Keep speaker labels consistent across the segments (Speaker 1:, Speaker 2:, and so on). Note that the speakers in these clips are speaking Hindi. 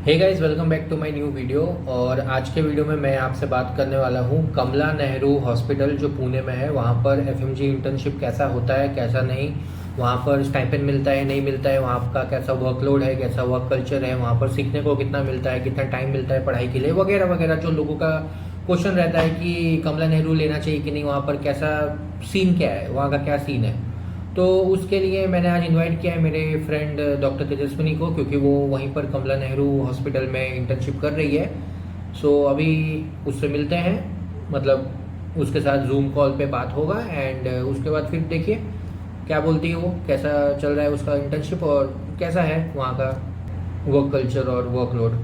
Speaker 1: Hey guys, welcome back to my new video. और आज के वीडियो में मैं आपसे बात करने वाला हूँ कमला नेहरू हॉस्पिटल जो पुणे में है, वहाँ पर एफएमजी इंटर्नशिप कैसा होता है, कैसा नहीं, वहाँ पर स्टाइपेंड मिलता है नहीं मिलता है, वहाँ का कैसा वर्कलोड है, कैसा वर्क कल्चर है, वहाँ पर सीखने को कितना मिलता है, कितना टाइम मिलता है पढ़ाई के लिए, वगैरह वगैरह। जो लोगों का क्वेश्चन रहता है कि कमला नेहरू लेना चाहिए कि नहीं, वहाँ पर कैसा सीन क्या है, वहाँ का क्या सीन है। तो उसके लिए मैंने आज इनवाइट किया है मेरे फ्रेंड डॉक्टर तेजस्विनी को, क्योंकि वो वहीं पर कमला नेहरू हॉस्पिटल में इंटर्नशिप कर रही है। सो अभी उससे मिलते हैं, मतलब उसके साथ जूम कॉल पे बात होगा। एंड उसके बाद फिर देखिए क्या बोलती है वो, कैसा चल रहा है उसका इंटर्नशिप और कैसा है वहाँ का वर्क कल्चर और वर्कलोड।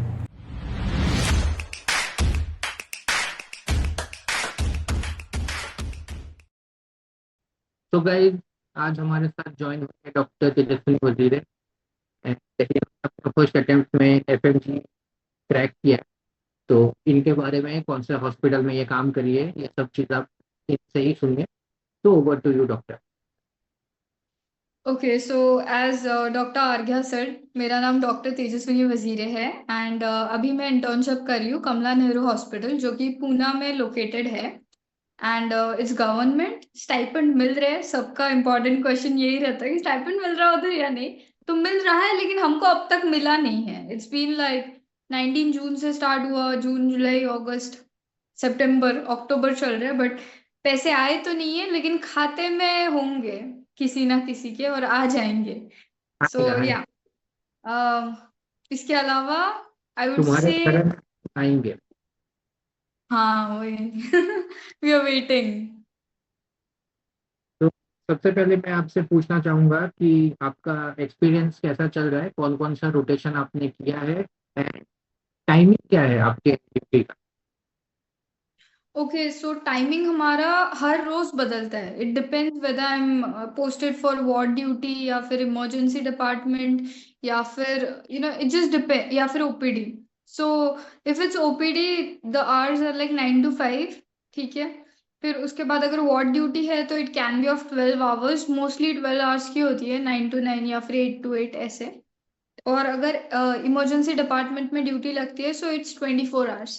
Speaker 1: तो गाइस, आज हमारे साथ ज्वाइन हुए डॉक्टर तेजस्विनी वजीर। एंड फर्स्ट अटेम्प्ट में एफएमजी क्रैक किया है। तो इनके बारे में कौन से हॉस्पिटल में ये काम करी है, ये सब चीज़ आप इनसे ही सुनिए। तो over to you doctor.
Speaker 2: Okay so as doctor Arghya sir, मेरा नाम डॉक्टर तेजस्विनी वजीरे है एंड अभी मैं इंटर्नशिप कर रही हूँ कमला नेहरू हॉस्पिटल जो कि पूना में लोकेटेड है। एंड इट्स गवर्नमेंट स्टाइपेंड मिल रहे हैं। सबका इम्पोर्टेंट क्वेश्चन यही रहता है कि स्टाइपेंड मिल रहा है उधर या नहीं। तो मिल रहा है लेकिन हमको अब तक मिला नहीं है। इट्स बीन लाइक 19 जून से स्टार्ट हुआ, जून जुलाई अगस्त सितंबर अक्टूबर चल रहा है, बट पैसे आए तो नहीं है लेकिन खाते में होंगे किसी ना किसी के और आ जाएंगे।
Speaker 1: आएगा
Speaker 2: सो
Speaker 1: आएगा।
Speaker 2: या इसके अलावा आई वुड
Speaker 1: तुम्हारे
Speaker 2: से
Speaker 1: तरफ आएंगे।
Speaker 2: हाँ वही वी आर वेटिंग।
Speaker 1: तो सबसे पहले मैं आपसे पूछना चाहूंगा कि आपका एक्सपीरियंस कैसा चल रहा है, कौन कौन सा रोटेशन आपने किया है, एंड टाइमिंग क्या है आपके ड्यूटी का।
Speaker 2: ओके सो टाइमिंग हमारा हर रोज बदलता है। It depends whether I am posted for ward duty या फिर इमरजेंसी डिपार्टमेंट या फिर इट जस्ट डिपेंड, या फिर OPD. So if it's OPD the hours are like 9 to 5। ठीक है। फिर उसके बाद अगर वार्ड ड्यूटी है तो it can be of 12 hours, mostly 12 hours की होती है, 9 to 9 या फिर 8 to 8 ऐसे। और अगर इमरजेंसी डिपार्टमेंट में ड्यूटी लगती है so it's 24 hours.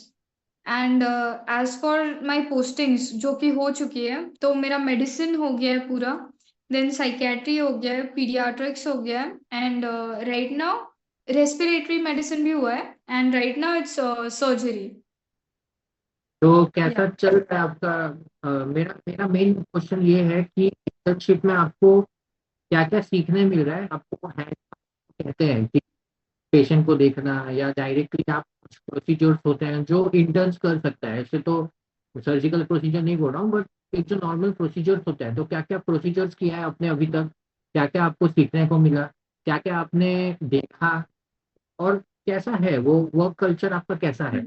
Speaker 2: And as for my postings जो कि हो चुकी है, तो मेरा मेडिसिन हो गया है पूरा, देन साइकेट्री हो गया है, पीडियाट्रिक्स हो गया है, and right now respiratory medicine भी हुआ है, and right now it's surgery.
Speaker 1: तो
Speaker 2: या
Speaker 1: कैसा चल रहा है आपका। मेरा मेरा मेन क्वेश्चन ये है कि इंटर्नशिप में आपको क्या क्या सीखने मिल रहा है। आपको हैंड कहते हैं कि पेशेंट को देखना, या डायरेक्टली आप कुछ प्रोसीजर्स होते हैं जो इंटर्न्स कर सकता है, ऐसे तो सर्जिकल प्रोसीजर नहीं बोल रहा हूँ, बट एक जो नॉर्मल प्रोसीजर्स होता है, तो क्या क्या प्रोसीजर्स किया है आपने अभी तक, क्या क्या आपको सीखने को मिला, क्या क्या आपने देखा, और कैसा है वो वर्क कल्चर आपका कैसा है।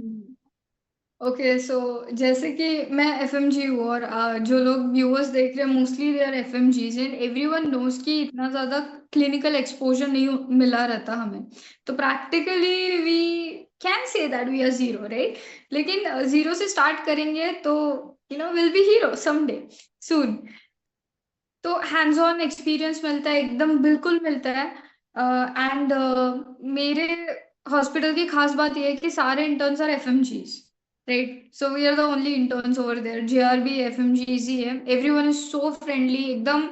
Speaker 2: ओके सो जैसे कि मैं एफएमजी हूँ और जो लोग व्यूअर्स देख रहे हैं mostly they are FMGs and everyone knows कि इतना ज्यादा क्लिनिकल एक्सपोजर नहीं मिला रहता हमें। तो practically we can say that we are zero, right. लेकिन जीरो से स्टार्ट करेंगे तो will be hero someday soon. तो हैंड्स ऑन एक्सपीरियंस मिलता है, एकदम बिल्कुल मिलता है। एंड मेरे हॉस्पिटल की खास बात यह है कि सारे interns are FMGs, right. So we are the only interns over there. जेआरबी एफएमजीज ही है। एवरीवन इज सो फ्रेंडली, एकदम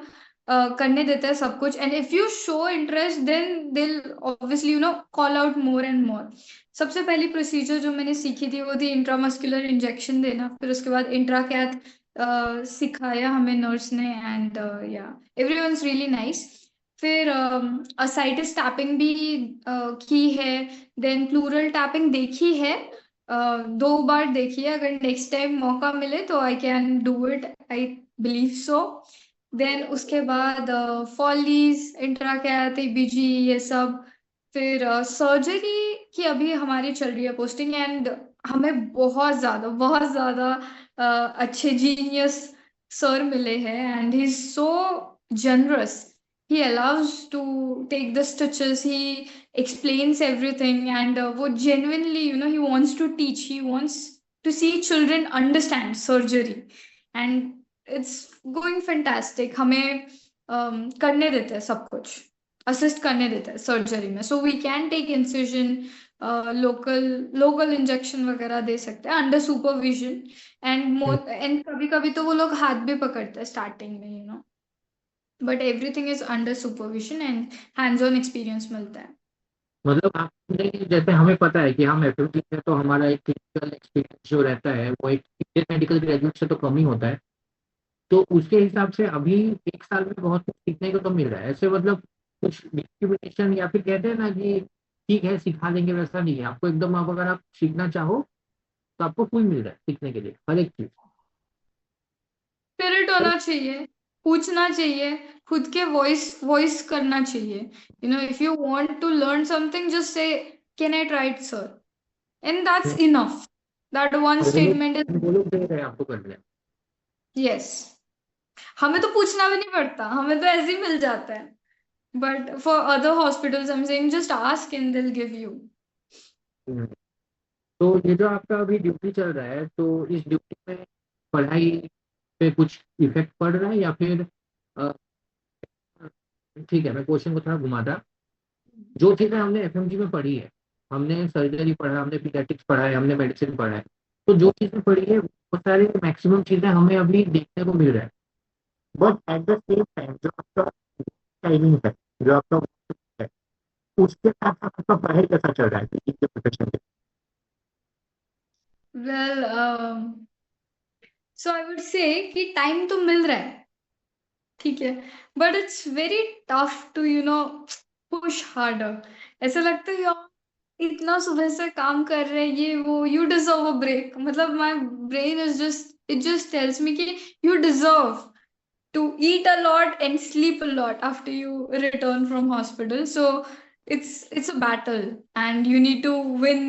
Speaker 2: करने देते हैं सब कुछ। And if you show interest then they'll obviously call out more and more. सबसे पहली प्रोसीजर जो मैंने सीखी थी वो थी इंट्रामस्कुलर इंजेक्शन देना। फिर उसके बाद इंट्रा सिखाया हमें नर्स ने, एंड या एवरीवनस रियली नाइस। फिर असाइटिस टैपिंग भी की है। देन प्लूरल टैपिंग देखी है, 2 बार देखी है। अगर नेक्स्ट टाइम मौका मिले तो I can do it, I believe so. Then उसके बाद फॉलीज इंट्राकैथ बीजी ये सब। फिर सर्जरी की अभी हमारी चल रही है पोस्टिंग, एंड हमें बहुत ज्यादा अच्छे जीनियस सर मिले हैं, and he is so generous. he allows to take the stitches, he explains everything, and वो genuinely he wants to teach, he wants to see children understand surgery, and it's going fantastic। हमें करने देते हैं सब कुछ, असिस्ट करने देते हैं सर्जरी में। So we can take incision, local local injection वगैरह दे सकते हैं अंडर सुपरविजन। एंड कभी कभी तो वो लोग हाथ भी पकड़ते हैं स्टार्टिंग में, but everything is under supervision and hands on experience मिलता है।
Speaker 1: मतलब आपने, जैसे हमें पता है कि हम एफएमजी में तो हमारा एक क्लिनिकल एक्सपीरियंस जो रहता है वो एक इंडियन मेडिकल ग्रेजुएट से तो कम ही होता है। तो उसके हिसाब से अभी 1 साल में बहुत कुछ सीखने को तो मिल रहा है ऐसे, मतलब कुछ डिस्क्रिमिनेशन या फिर कहते हैं ना कि ठीक है सिखा देंगे, वैसा नहीं है। आपको एकदम, आप अगर आप सीखना चाहो तो आपको फुल मिल रहा है सीखने के लिए हर एक चीज।
Speaker 2: स्पिरिट होना चाहिए, पूछना चाहिए, खुद के वॉइस वॉइस करना चाहिए। If you want to learn something just say can I try it sir, and that's enough. That one
Speaker 1: और
Speaker 2: स्टेटमेंट इज
Speaker 1: वो लोग दे रहे हैं आपको करने।
Speaker 2: यस। हमें तो पूछना भी नहीं पड़ता, हमें तो ऐसे ही मिल जाता है। But for other hospitals I am saying just ask and they will give you.
Speaker 1: Hmm. तो ये जो आपका अभी ड्यूटी चल रहा है, तो इस ड्यूटी में पढ़ाई पे कुछ इफेक्ट पड़ रहा है या फिर अ, ठीक है, मैं क्वेश्चन को थोड़ा घुमाता। जो चीजें हमने एफएमजी में पढ़ी है, हमने सर्जरी पढ़ा, हमने पीडियाट्रिक्स पढ़ा है, हमने मेडिसिन पढ़ा है, तो जो चीजें पढ़ी है वो सारी मैक्सिमम चीजें हमें अभी देखने को मिल रहा है। But at the same time जो आपका टाइमिंग है, जो आपका है, उसके साथ साथ आपका पढ़ाई कैसा चल रहा है टीचिंग के प्रोफेशन में?
Speaker 2: Well so I would say कि टाइम तो मिल रहा है, ठीक है, but it's very tough to push harder. ऐसा लगता है यार इतना सुबह से काम कर रहे हैं ये वो, यू डिजर्व अ ब्रेक। मतलब my brain is just it just tells me कि you deserve to eat a lot and sleep a lot after you return from hospital. So it's a battle and you need to win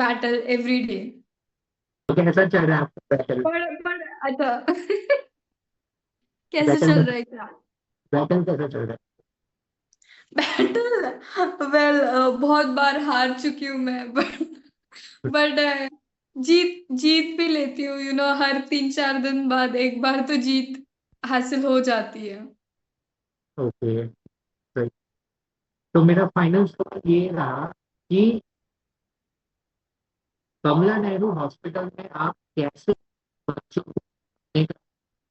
Speaker 2: battle every day.
Speaker 1: तो कैसा चल रहा है आपका बैटल?
Speaker 2: पर अच्छा कैसे
Speaker 1: बैटल
Speaker 2: चल रहा है क्या?
Speaker 1: बैटल कैसा चल रहा
Speaker 2: बैटल वेल बहुत बार हार चुकी हूँ मैं, बट जीत जीत भी लेती हूँ, हर 3-4 दिन बाद एक बार तो जीत हासिल हो जाती है।
Speaker 1: है? ओके, सही। तो मेरा फाइनल सवाल ये रहा कि कमला नेहरू हॉस्पिटल में आप कैसे बच्चों को एक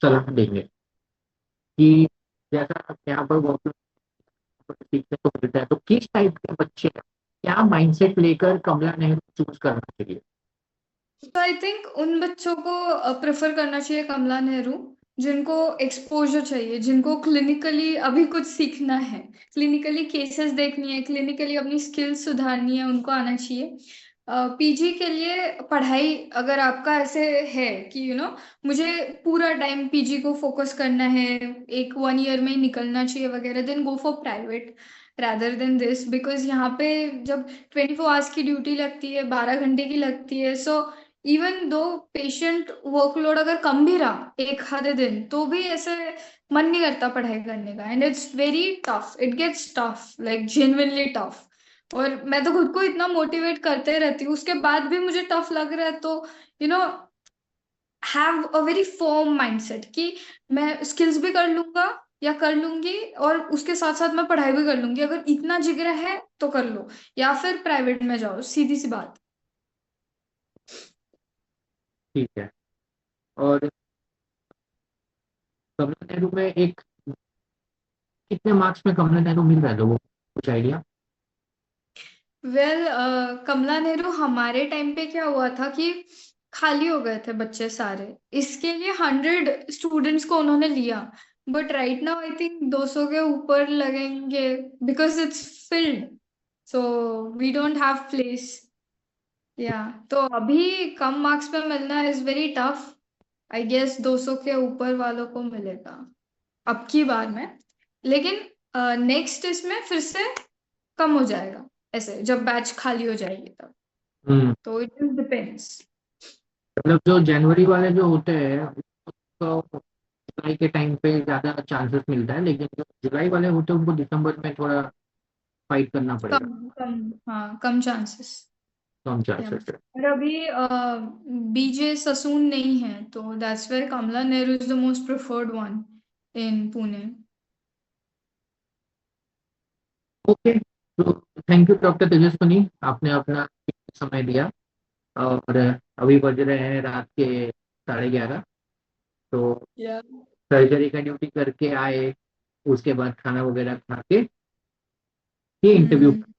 Speaker 1: सलाह देंगे कि जैसा आप यहाँ पर सीखने को मिलता है, तो किस टाइप के बच्चे क्या माइंडसेट लेकर कमला नेहरू चूज करना चाहिए?
Speaker 2: तो आई थिंक उन बच्चों को प्रेफर करना चाहिए कमला नेहरू जिनको एक्सपोजर चाहिए, जिनको क्लिनिकली अभी कुछ सीखना है, क्लिनिकली केसेस देखनी है, क्लिनिकली अपनी स्किल्स सुधारनी है, उनको आना चाहिए। पीजी के लिए पढ़ाई अगर आपका ऐसे है कि मुझे पूरा टाइम पीजी को फोकस करना है, एक 1 ईयर में ही निकलना चाहिए वगैरह, then go for private rather then this, because यहाँ पे जब 24 आवर्स की ड्यूटी लगती है, 12 घंटे की लगती है, so even though patient workload अगर कम भी रहा एक आधे दिन तो भी ऐसे मन नहीं करता पढ़ाई करने का, and it's very tough, it gets tough like genuinely tough. और मैं तो खुद को इतना मोटिवेट करते रहती हूँ, उसके बाद भी मुझे टफ लग रहा है तो you know have a very firm mindset कि मैं स्किल्स भी कर लूंगा या कर लूंगी, और उसके साथ साथ मैं पढ़ाई भी कर लूंगी, अगर इतना जिगरा है तो कर लो, या फिर प्राइवेट में जाओ, सीधी सी बात।
Speaker 1: ठीक है। और कमला नेहरू में एक कितने मार्क्स में कमला नेहरू मिल रहा है लोगों को, कुछ आइडिया?
Speaker 2: वेल कमला नेहरू हमारे टाइम पे क्या हुआ था कि खाली हो गए थे बच्चे सारे, इसके लिए 100 स्टूडेंट्स को उन्होंने लिया, but right now I think 200 के ऊपर लगेंगे, because it's filled, so we don't have place. या तो अभी कम मार्क्स पे मिलना is very tough. I guess 200 के ऊपर वालों को मिलेगा अब की बार में, लेकिन नेक्स्ट इसमें फिर से कम हो जाएगा ऐसे जब बैच खाली हो जाएगी तब।
Speaker 1: हम्म।
Speaker 2: तो इट जस्ट डिपेंड्स।
Speaker 1: मतलब जो जनवरी वाले जो होते हैं तो जुलाई के टाइम पे ज्यादा चांसेस मिलता है, लेकिन जो जुलाई वाले होते हैं उनको दिसंबर में थोड़ा फाइट करना पड़ेगा।
Speaker 2: कम कम, हाँ कम चांसेस।
Speaker 1: कम चांसेस है।
Speaker 2: और अभी बीजे ससून नहीं है, तो that's where Kamala Nehru is the most preferred one in Pune.
Speaker 1: Okay, तो थैंक यू डॉक्टर तेजस्विनी, आपने अपना समय दिया। और अभी बज रहे हैं रात के 11:30। तो
Speaker 2: या
Speaker 1: सर्जरी का ड्यूटी करके आए, उसके बाद खाना वगैरह खा के ये इंटरव्यू।
Speaker 2: हम्म।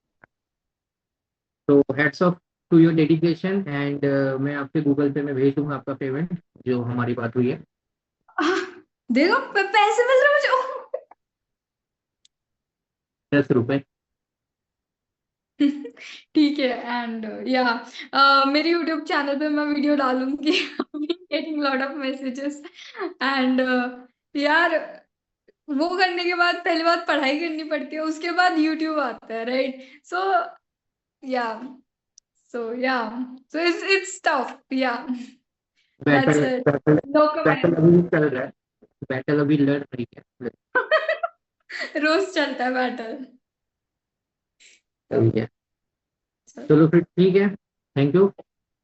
Speaker 1: तो heads off to your dedication and मैं आपके गूगल पे में भेज दूंगा आपका पेमेंट, जो हमारी बात हुई है।
Speaker 2: आह, देखो पैसे मिल रहे मुझे।
Speaker 1: ₹10।
Speaker 2: ठीक है। एंड या मेरे यूट्यूब चैनल पे मैं वीडियो डालूंगी। Getting lot of messages. And यार, वो करने के बाद पहली बात पढ़ाई करनी पड़ती है, उसके बाद यूट्यूब आता है, right? So yeah yeah so it's tough. Yeah
Speaker 1: battle
Speaker 2: that's it.
Speaker 1: Battle
Speaker 2: no
Speaker 1: battle
Speaker 2: comment.
Speaker 1: अभी भी चल रहा है। बैटल अभी लड़ रही है।
Speaker 2: रोज चलता है बैटल।
Speaker 1: अभी है। चलो फिर ठीक है। Thank you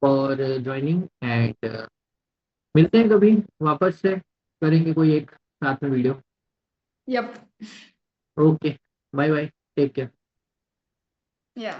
Speaker 1: for joining and मिलते हैं कभी वापस से, करेंगे कोई एक साथ में video.
Speaker 2: Yup.
Speaker 1: Okay, bye bye, take care.
Speaker 2: या